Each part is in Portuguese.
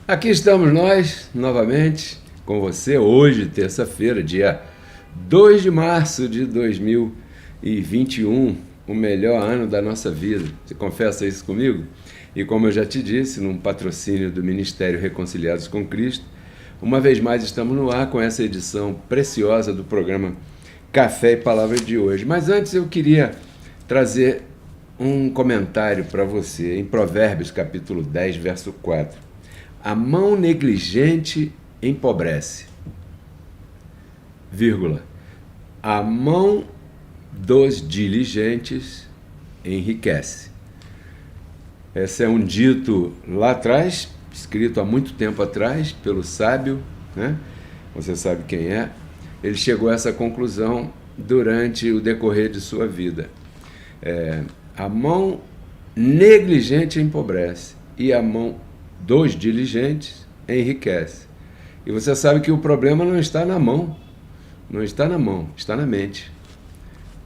Aqui estamos nós, novamente, com você, hoje, terça-feira, dia 2 de março de 2021, o melhor ano da nossa vida. Você confessa isso comigo? E como eu já te disse, num patrocínio do Ministério Reconciliados com Cristo, uma vez mais estamos no ar com essa edição preciosa do programa Café e Palavra de hoje. Mas antes eu queria trazer um comentário para você em Provérbios capítulo 10, verso 4. A mão negligente empobrece, vírgula, a mão dos diligentes enriquece. Esse é um dito lá atrás, escrito há muito tempo atrás, pelo sábio, né? Você sabe quem é. Ele chegou a essa conclusão durante o decorrer de sua vida. A mão negligente empobrece e a mão dos diligentes enriquece. E você sabe que o problema não está na mão, não está na mão, está na mente.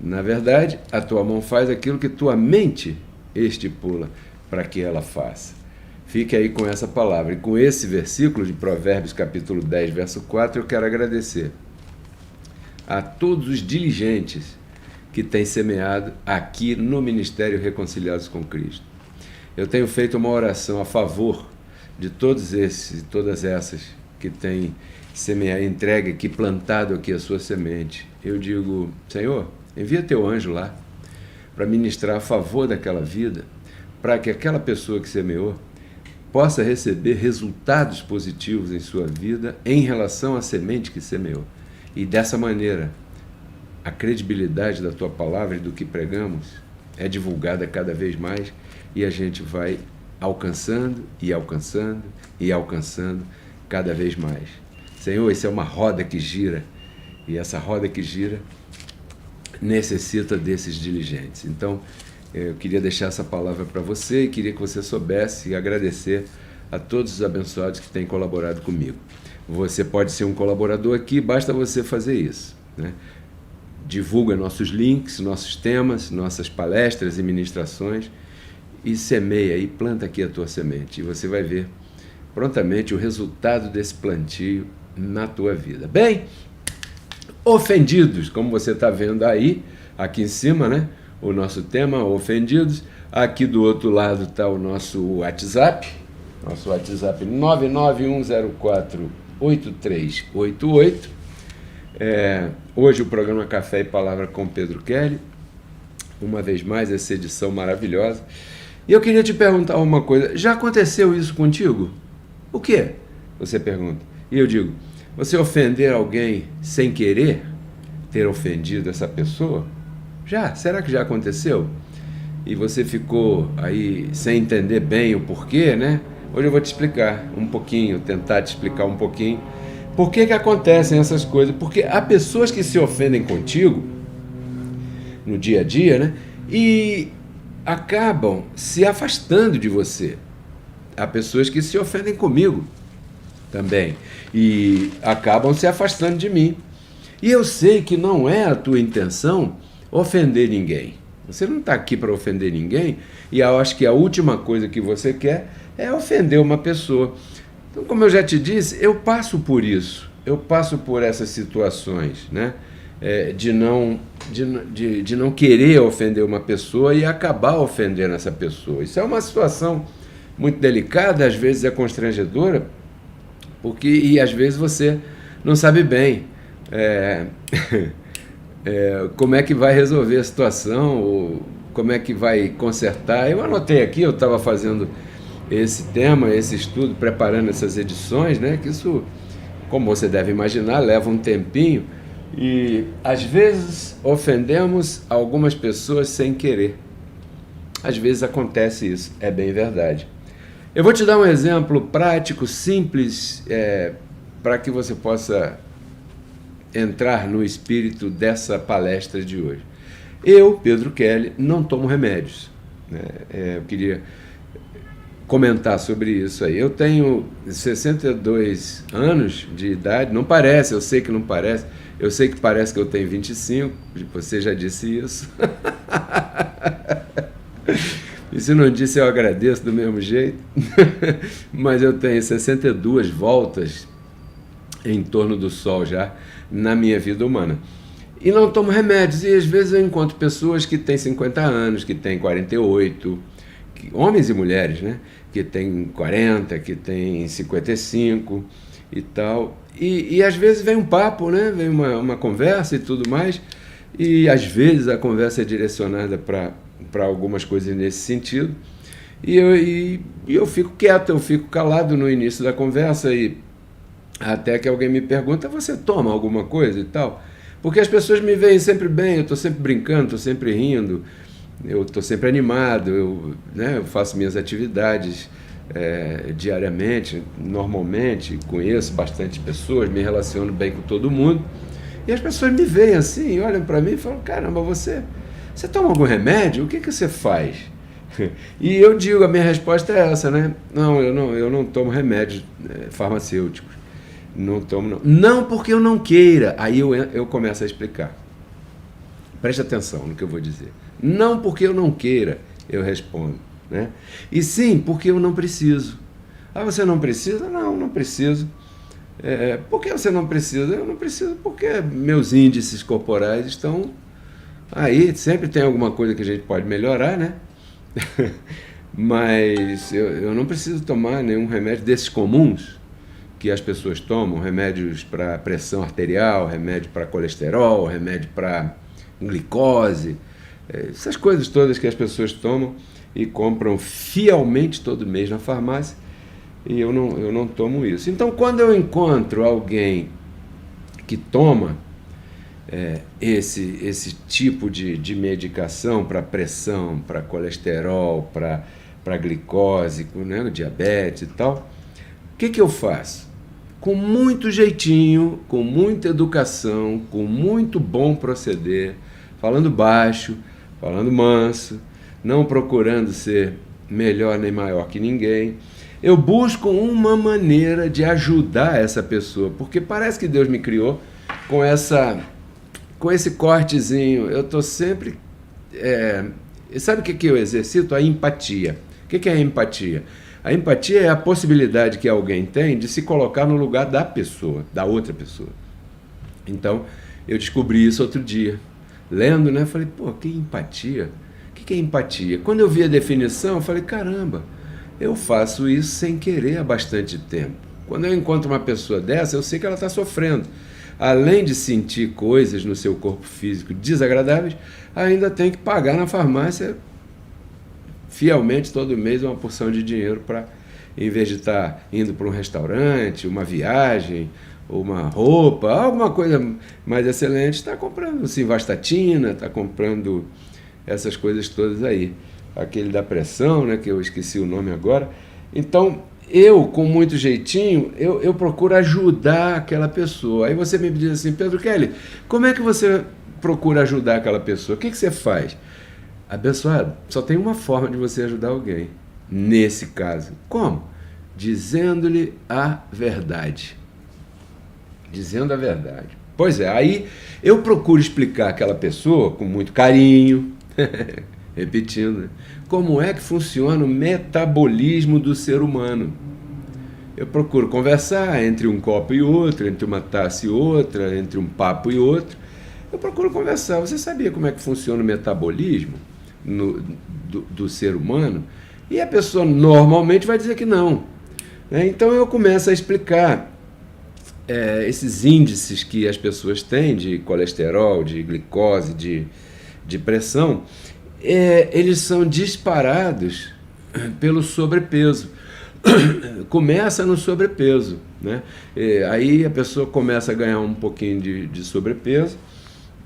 Na verdade, a tua mão faz aquilo que tua mente estipula para que ela faça. Fique aí com essa palavra. E com esse versículo de Provérbios capítulo 10, verso 4, eu quero agradecer a todos os diligentes que têm semeado aqui no Ministério Reconciliados com Cristo. Eu tenho feito uma oração a favor de todos esses e todas essas que têm semeado, entregue aqui, plantado aqui a sua semente. Eu digo, Senhor, envia teu anjo lá para ministrar a favor daquela vida, para que aquela pessoa que semeou possa receber resultados positivos em sua vida em relação à semente que semeou. E dessa maneira, a credibilidade da tua palavra e do que pregamos é divulgada cada vez mais e a gente vai alcançando e alcançando e alcançando cada vez mais. Senhor, isso é uma roda que gira e essa roda que gira necessita desses diligentes. Então, eu queria deixar essa palavra para você e queria que você soubesse e agradecer a todos os abençoados que têm colaborado comigo. Você pode ser um colaborador aqui, basta você fazer isso, né? Divulga nossos links, nossos temas, nossas palestras e ministrações e semeia e planta aqui a tua semente. E você vai ver prontamente o resultado desse plantio na tua vida. Bem, ofendidos, como você está vendo aí, aqui em cima, né? O nosso tema, ofendidos. Aqui do outro lado está o nosso WhatsApp 991048388. Hoje o programa Café e Palavra com Pedro Kelly, uma vez mais essa edição maravilhosa. E eu queria te perguntar uma coisa, já aconteceu isso contigo? O quê? Você pergunta. E eu digo, você ofender alguém sem querer ter ofendido essa pessoa? Já? Será que já aconteceu? E você ficou aí sem entender bem o porquê, né? Hoje eu vou te explicar um pouquinho, tentar te explicar um pouquinho por que acontecem essas coisas. Porque há pessoas que se ofendem contigo no dia a dia, né? E acabam se afastando de você. Há pessoas que se ofendem comigo também e acabam se afastando de mim. E eu sei que não é a tua intenção ofender ninguém. Você não está aqui para ofender ninguém e eu acho que a última coisa que você quer é ofender uma pessoa. Então, como eu já te disse, eu passo por isso, eu passo por essas situações, né? De não querer ofender uma pessoa e acabar ofendendo essa pessoa. Isso é uma situação muito delicada, às vezes é constrangedora, e às vezes você não sabe bem como é que vai resolver a situação, ou como é que vai consertar. Eu anotei aqui, eu estava fazendo esse tema, esse estudo, preparando essas edições, né? Que isso, como você deve imaginar, leva um tempinho. E às vezes ofendemos algumas pessoas sem querer. Às vezes acontece isso, é bem verdade. Eu vou te dar um exemplo prático, simples, para que você possa entrar no espírito dessa palestra de hoje. Eu, Pedro Kelly, não tomo remédios, né? Eu queria comentar sobre isso aí. Eu tenho 62 anos de idade, não parece, eu sei que não parece, eu sei que parece que eu tenho 25, você já disse isso. E se não disse, eu agradeço do mesmo jeito. Mas eu tenho 62 voltas em torno do Sol já na minha vida humana. E não tomo remédios. E às vezes eu encontro pessoas que têm 50 anos, que têm 48, homens e mulheres, né? Que têm 40, que têm 55 e tal. E às vezes vem um papo, né? Vem uma conversa e tudo mais. E às vezes a conversa é direcionada para algumas coisas nesse sentido. E eu fico quieto, eu fico calado no início da conversa e até que alguém me pergunta, você toma alguma coisa e tal? Porque as pessoas me veem sempre bem, eu estou sempre brincando, estou sempre rindo, eu estou sempre animado, eu faço minhas atividades diariamente, normalmente, conheço bastante pessoas, me relaciono bem com todo mundo. E as pessoas me veem assim, olham para mim e falam, caramba, você toma algum remédio? O que você faz? E eu digo, a minha resposta é essa, né? Não, eu não tomo remédios farmacêuticos. Não tomo, não. Não porque eu não queira. Aí eu começo a explicar. Preste atenção no que eu vou dizer. Não porque eu não queira, eu respondo, né? E sim, porque eu não preciso. Ah, você não precisa? Não, não preciso. Por que você não precisa? Eu não preciso porque meus índices corporais estão aí. Sempre tem alguma coisa que a gente pode melhorar, né? Mas eu não preciso tomar nenhum remédio desses comuns que as pessoas tomam, remédios para pressão arterial, remédio para colesterol, remédio para glicose, essas coisas todas que as pessoas tomam e compram fielmente todo mês na farmácia, e eu não tomo isso. Então, quando eu encontro alguém que toma esse tipo de medicação para pressão, para colesterol, para glicose, né, diabetes e tal, o que eu faço? Com muito jeitinho, com muita educação, com muito bom proceder, falando baixo, falando manso, não procurando ser melhor nem maior que ninguém, eu busco uma maneira de ajudar essa pessoa, porque parece que Deus me criou com esse cortezinho. Eu estou sempre... sabe o que eu exercito? A empatia. O que é a empatia? A empatia é a possibilidade que alguém tem de se colocar no lugar da pessoa, da outra pessoa. Então, eu descobri isso outro dia. Lendo, né? Falei, pô, que empatia? O que é empatia? Quando eu vi a definição, eu falei, caramba, eu faço isso sem querer há bastante tempo. Quando eu encontro uma pessoa dessa, eu sei que ela está sofrendo. Além de sentir coisas no seu corpo físico desagradáveis, ainda tem que pagar na farmácia fielmente todo mês uma porção de dinheiro para, em vez de estar indo para um restaurante, uma viagem, uma roupa, alguma coisa mais excelente, está comprando simvastatina, está comprando essas coisas todas aí. Aquele da pressão, né, que eu esqueci o nome agora. Então, eu, com muito jeitinho, eu procuro ajudar aquela pessoa. Aí você me diz assim, Pedro Kelly, como é que você procura ajudar aquela pessoa? O que você faz? Abençoado, só tem uma forma de você ajudar alguém. Nesse caso. Como? Dizendo-lhe a verdade. Dizendo a verdade. Pois é, aí eu procuro explicar àquela pessoa com muito carinho, repetindo, né, como é que funciona o metabolismo do ser humano. Eu procuro conversar entre um copo e outro, entre uma taça e outra, entre um papo e outro. Eu procuro conversar. Você sabia como é que funciona o metabolismo do ser humano? E a pessoa normalmente vai dizer que não. Então eu começo a explicar esses índices que as pessoas têm de colesterol, de glicose, de pressão. Eles são disparados pelo sobrepeso. Começa no sobrepeso, né? Aí a pessoa começa a ganhar um pouquinho de sobrepeso,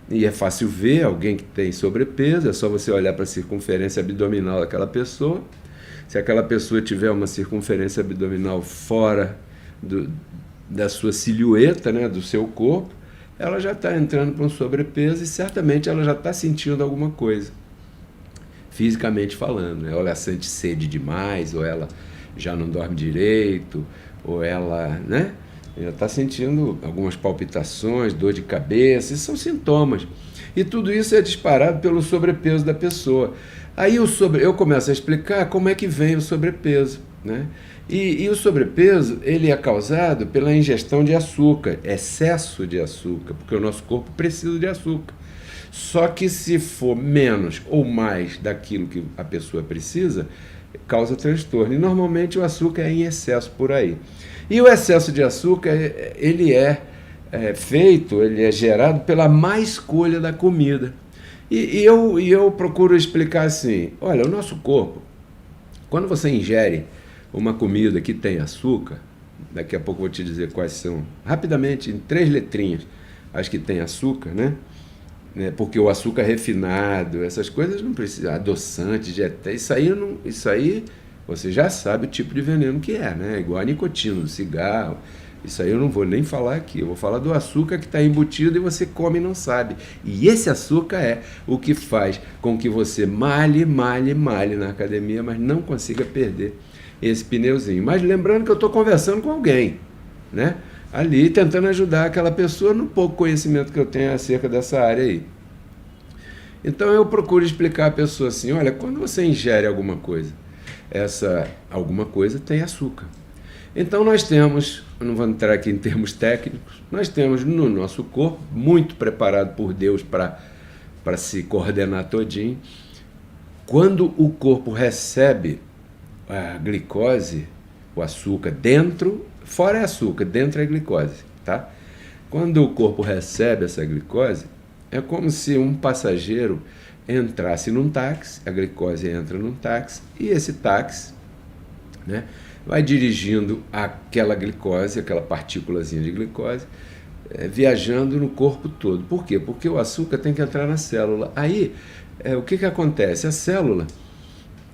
e é fácil ver alguém que tem sobrepeso, é só você olhar para a circunferência abdominal daquela pessoa. Se aquela pessoa tiver uma circunferência abdominal fora da sua silhueta, né, do seu corpo, ela já está entrando para um sobrepeso e certamente ela já está sentindo alguma coisa, fisicamente falando, né? Ou ela sente sede demais, ou ela já não dorme direito, ou ela, né, já está sentindo algumas palpitações, dor de cabeça, esses são sintomas. E tudo isso é disparado pelo sobrepeso da pessoa. Aí eu começo a explicar como é que vem o sobrepeso, né? E o sobrepeso, ele é causado pela ingestão de açúcar, excesso de açúcar, porque o nosso corpo precisa de açúcar. Só que se for menos ou mais daquilo que a pessoa precisa, causa transtorno. E normalmente o açúcar é em excesso por aí. E o excesso de açúcar, ele ele é gerado pela má escolha da comida. Eu procuro explicar assim, olha, o nosso corpo, quando você ingere uma comida que tem açúcar, daqui a pouco eu vou te dizer quais são, rapidamente, em 3 letrinhas, as que tem açúcar, né? Porque o açúcar refinado, essas coisas não precisam, adoçante, isso aí você já sabe o tipo de veneno que é, né? Igual a nicotina, o cigarro, isso aí eu não vou nem falar aqui, eu vou falar do açúcar que está embutido e você come e não sabe. E esse açúcar é o que faz com que você malhe na academia, mas não consiga perder esse pneuzinho. Mas lembrando que eu estou conversando com alguém, né? Ali tentando ajudar aquela pessoa no pouco conhecimento que eu tenho acerca dessa área aí. Então eu procuro explicar à pessoa assim, olha, quando você ingere alguma coisa, essa alguma coisa tem açúcar. Então nós temos, não vou entrar aqui em termos técnicos, nós temos no nosso corpo, muito preparado por Deus para se coordenar todinho, quando o corpo recebe a glicose, o açúcar dentro, fora é açúcar, dentro é glicose, tá? Quando o corpo recebe essa glicose, é como se um passageiro entrasse num táxi, a glicose entra num táxi, e esse táxi, né, vai dirigindo aquela glicose, aquela partículazinha de glicose, viajando no corpo todo. Por quê? Porque o açúcar tem que entrar na célula. Aí, o que acontece? A célula,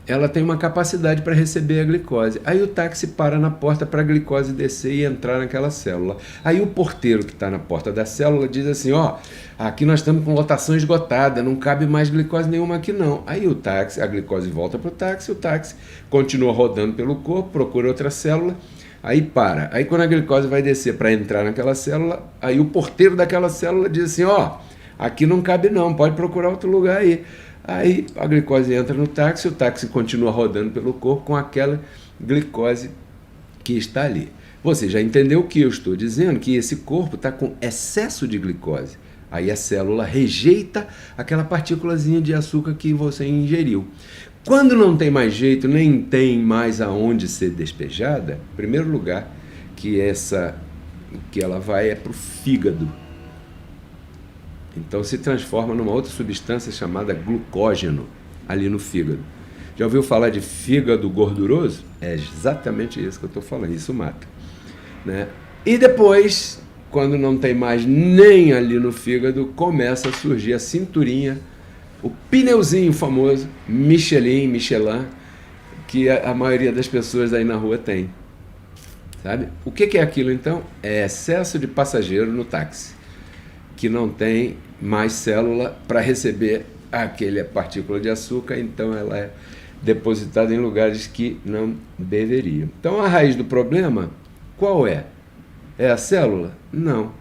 ela tem uma capacidade para receber a glicose. Aí o táxi para na porta para a glicose descer e entrar naquela célula. Aí o porteiro que está na porta da célula diz assim, aqui nós estamos com lotação esgotada, não cabe mais glicose nenhuma aqui não. Aí a glicose volta para o táxi continua rodando pelo corpo, procura outra célula, aí para. Aí quando a glicose vai descer para entrar naquela célula, aí o porteiro daquela célula diz assim, aqui não cabe não, pode procurar outro lugar aí. Aí a glicose entra no táxi, o táxi continua rodando pelo corpo com aquela glicose que está ali. Você já entendeu o que eu estou dizendo? Que esse corpo está com excesso de glicose. Aí a célula rejeita aquela partículazinha de açúcar que você ingeriu. Quando não tem mais jeito, nem tem mais aonde ser despejada, em primeiro lugar, que ela vai para o fígado. Então se transforma numa outra substância chamada glucógeno ali no fígado. Já ouviu falar de fígado gorduroso? É exatamente isso que eu estou falando, isso mata, né? E depois, quando não tem mais nem ali no fígado, começa a surgir a cinturinha, o pneuzinho famoso, Michelin, que a maioria das pessoas aí na rua tem. Sabe? O que é aquilo então? É excesso de passageiro no táxi, que não tem mais célula para receber aquela partícula de açúcar, então ela é depositada em lugares que não deveria. Então a raiz do problema, qual é? É a célula? Não.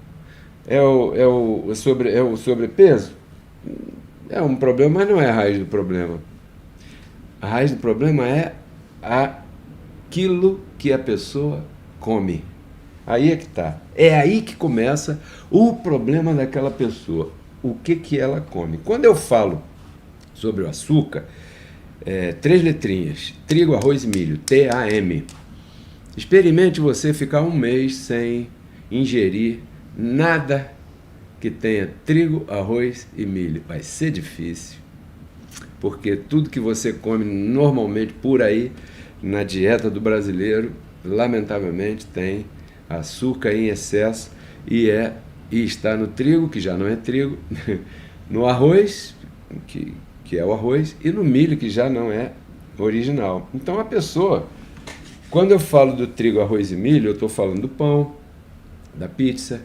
É o sobrepeso? É um problema, mas não é a raiz do problema. A raiz do problema é aquilo que a pessoa come. Aí é que está. É aí que começa o problema daquela pessoa. O que ela come. Quando eu falo sobre o açúcar, 3 letrinhas, trigo, arroz e milho, TAM. Experimente você ficar um mês sem ingerir nada que tenha trigo, arroz e milho. Vai ser difícil, porque tudo que você come normalmente por aí, na dieta do brasileiro, lamentavelmente tem açúcar em excesso e está no trigo, que já não é trigo, no arroz, que é o arroz, e no milho, que já não é original. Então a pessoa, quando eu falo do trigo, arroz e milho, eu estou falando do pão, da pizza,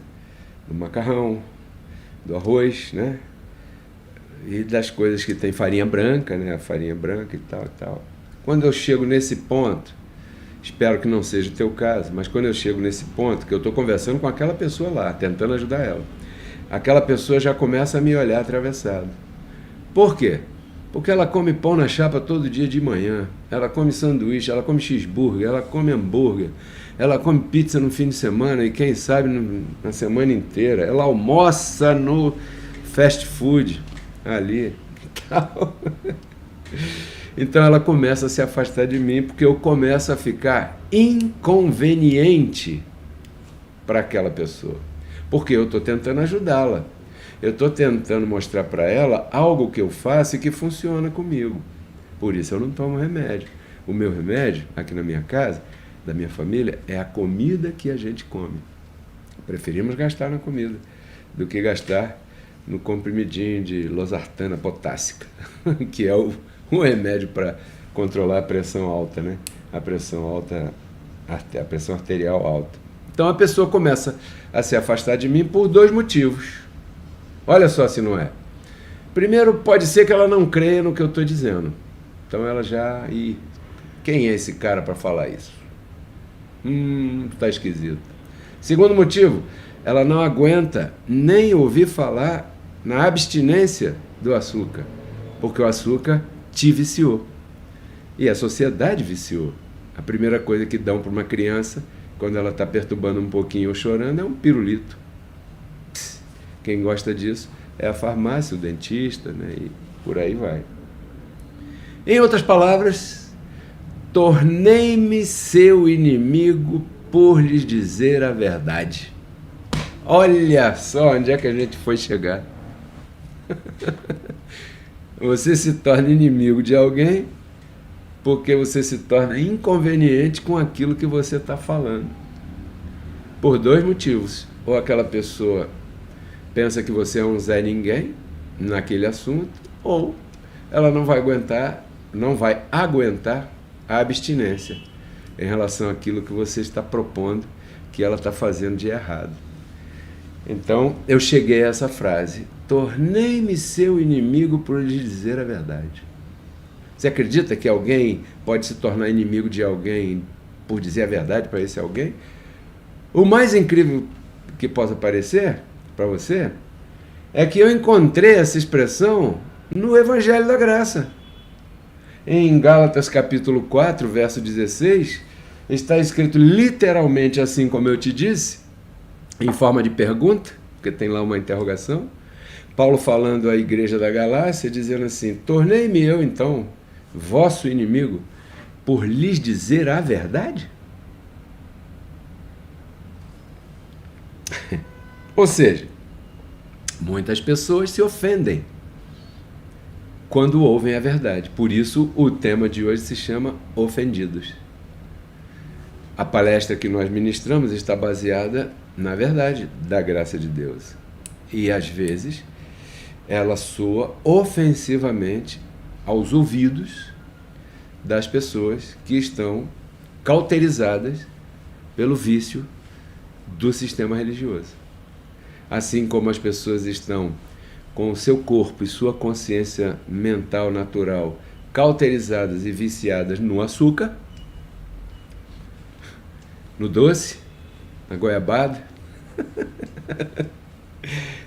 do macarrão, do arroz, né? E das coisas que tem farinha branca, né? A farinha branca e tal e tal. Quando eu chego nesse ponto, espero que não seja o teu caso, mas quando eu chego nesse ponto, que eu estou conversando com aquela pessoa lá, tentando ajudar ela, aquela pessoa já começa a me olhar atravessado. Por quê? Porque ela come pão na chapa todo dia de manhã, ela come sanduíche, ela come cheeseburger, ela come hambúrguer, ela come pizza no fim de semana e quem sabe na semana inteira. Ela almoça no fast food ali. Então ela começa a se afastar de mim porque eu começo a ficar inconveniente para aquela pessoa. Porque eu estou tentando ajudá-la. Eu estou tentando mostrar para ela algo que eu faço e que funciona comigo. Por isso eu não tomo remédio. O meu remédio, aqui na minha casa, da minha família, é a comida que a gente come. Preferimos gastar na comida do que gastar no comprimidinho de losartana potássica, que é o remédio para controlar a pressão alta, né? A pressão arterial alta. Então a pessoa começa a se afastar de mim por dois motivos. Olha só se não é. Primeiro, pode ser que ela não creia no que eu estou dizendo. Então ela já... E quem é esse cara para falar isso? Tá esquisito. Segundo motivo, ela não aguenta nem ouvir falar na abstinência do açúcar, porque o açúcar te viciou. E a sociedade viciou. A primeira coisa que dão para uma criança, quando ela está perturbando um pouquinho ou chorando, é um pirulito. Quem gosta disso é a farmácia, o dentista, né? E por aí vai. Em outras palavras, tornei-me seu inimigo por lhes dizer a verdade. Olha só onde é que a gente foi chegar. Você se torna inimigo de alguém porque você se torna inconveniente com aquilo que você está falando. Por dois motivos. Ou aquela pessoa pensa que você é um Zé Ninguém naquele assunto, ou ela não vai aguentar a abstinência em relação àquilo que você está propondo que ela está fazendo de errado. Então, eu cheguei a essa frase: tornei-me seu inimigo por lhe dizer a verdade. Você acredita que alguém pode se tornar inimigo de alguém por dizer a verdade para esse alguém? O mais incrível que possa parecer para você é que eu encontrei essa expressão no Evangelho da Graça. Em Gálatas capítulo 4, verso 16, está escrito literalmente assim como eu te disse, em forma de pergunta, porque tem lá uma interrogação. Paulo falando à igreja da Galácia, dizendo assim: tornei-me eu então vosso inimigo por lhes dizer a verdade? Ou seja, muitas pessoas se ofendem quando ouvem a verdade. Por isso o tema de hoje se chama Ofendidos. A palestra que nós ministramos está baseada na verdade da graça de Deus. E às vezes ela soa ofensivamente aos ouvidos das pessoas que estão cauterizadas pelo vício do sistema religioso. Assim como as pessoas estão com o seu corpo e sua consciência mental natural cauterizadas e viciadas no açúcar, no doce, na goiabada,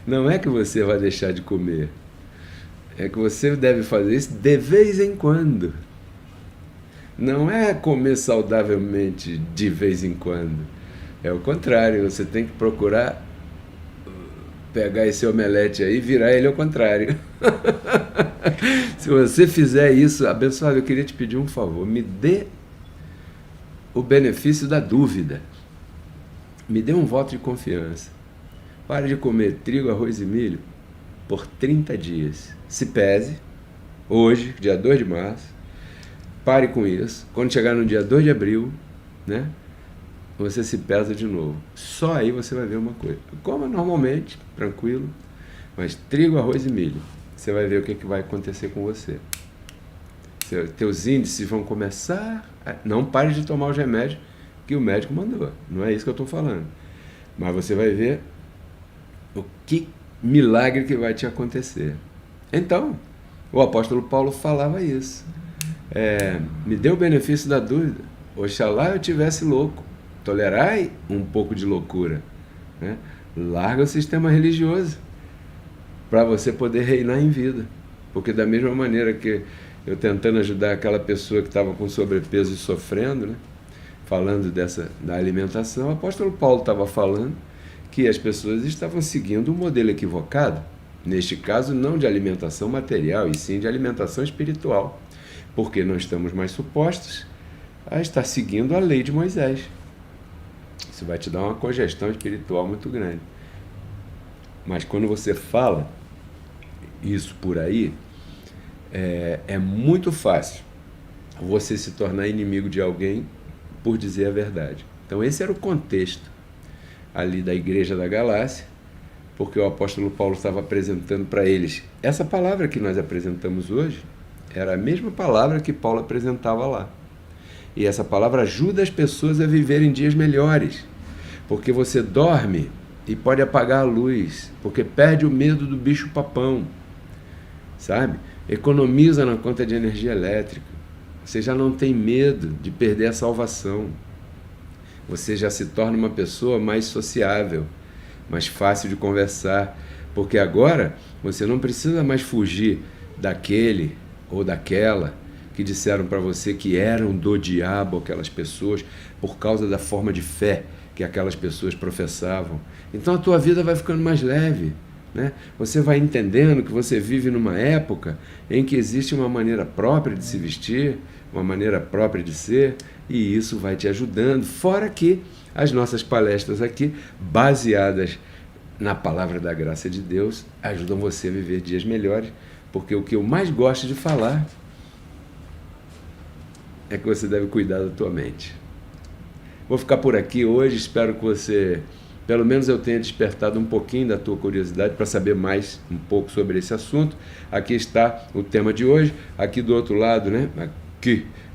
não é que você vai deixar de comer, é que você deve fazer isso de vez em quando. Não é comer saudavelmente de vez em quando. É o contrário, você tem que procurar pegar esse omelete aí e virar ele ao contrário. Se você fizer isso, abençoado, eu queria te pedir um favor, me dê o benefício da dúvida. Me dê um voto de confiança. Pare de comer trigo, arroz e milho por 30 dias. Se pese, hoje, dia 2 de março, pare com isso. Quando chegar no dia 2 de abril, né, você se pesa de novo. Só aí você vai ver uma coisa. Coma normalmente, tranquilo, mas trigo, arroz e milho. Você vai ver o que vai acontecer com você. Teus índices vão começar... Não pare de tomar os remédios que o médico mandou. Não é isso que eu estou falando. Mas você vai ver o que milagre que vai te acontecer. Então, o apóstolo Paulo falava isso. Me dê o benefício da dúvida. Oxalá eu tivesse louco. Tolerai um pouco de loucura. Né? Larga o sistema religioso para você poder reinar em vida. Porque da mesma maneira que eu tentando ajudar aquela pessoa que estava com sobrepeso e sofrendo, né? Falando da alimentação, o apóstolo Paulo estava falando que as pessoas estavam seguindo um modelo equivocado. Neste caso, não de alimentação material, e sim de alimentação espiritual. Porque não estamos mais supostos a estar seguindo a lei de Moisés. Isso vai te dar uma congestão espiritual muito grande. Mas quando você fala isso por aí, é muito fácil você se tornar inimigo de alguém por dizer a verdade. Então esse era o contexto ali da igreja da Galácia, porque o apóstolo Paulo estava apresentando para eles essa palavra que nós apresentamos hoje, era a mesma palavra que Paulo apresentava lá. E essa palavra ajuda as pessoas a viverem dias melhores, porque você dorme e pode apagar a luz, porque perde o medo do bicho-papão, sabe? Economiza na conta de energia elétrica. Você já não tem medo de perder a salvação. Você já se torna uma pessoa mais sociável, mais fácil de conversar, porque agora você não precisa mais fugir daquele ou daquela que disseram para você que eram do diabo, aquelas pessoas, por causa da forma de fé que aquelas pessoas professavam. Então a tua vida vai ficando mais leve, né? Você vai entendendo que você vive numa época em que existe uma maneira própria de se vestir, uma maneira própria de ser, e isso vai te ajudando. Fora que as nossas palestras aqui, baseadas na palavra da graça de Deus, ajudam você a viver dias melhores, porque o que eu mais gosto de falar é que você deve cuidar da tua mente. Vou ficar por aqui hoje, espero que você, pelo menos eu tenha despertado um pouquinho da tua curiosidade para saber mais um pouco sobre esse assunto. Aqui está o tema de hoje, aqui do outro lado, né?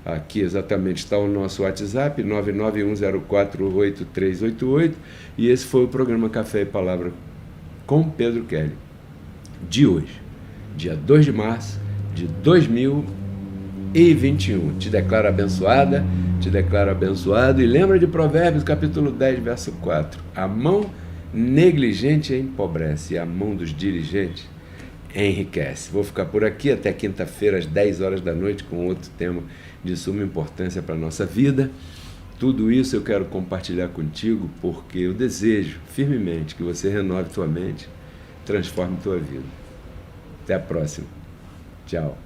Aqui exatamente está o nosso WhatsApp, 991048388, e esse foi o programa Café e Palavra com Pedro Kelly, de hoje, dia 2 de março de 2021. Te declaro abençoada, te declaro abençoado, e lembra de Provérbios capítulo 10, verso 4. A mão negligente empobrece, e a mão dos diligentes enriquece. Vou ficar por aqui até quinta-feira, às 10 horas da noite, com outro tema de suma importância para a nossa vida. Tudo isso eu quero compartilhar contigo, porque eu desejo firmemente que você renove tua mente, transforme tua vida. Até a próxima. Tchau.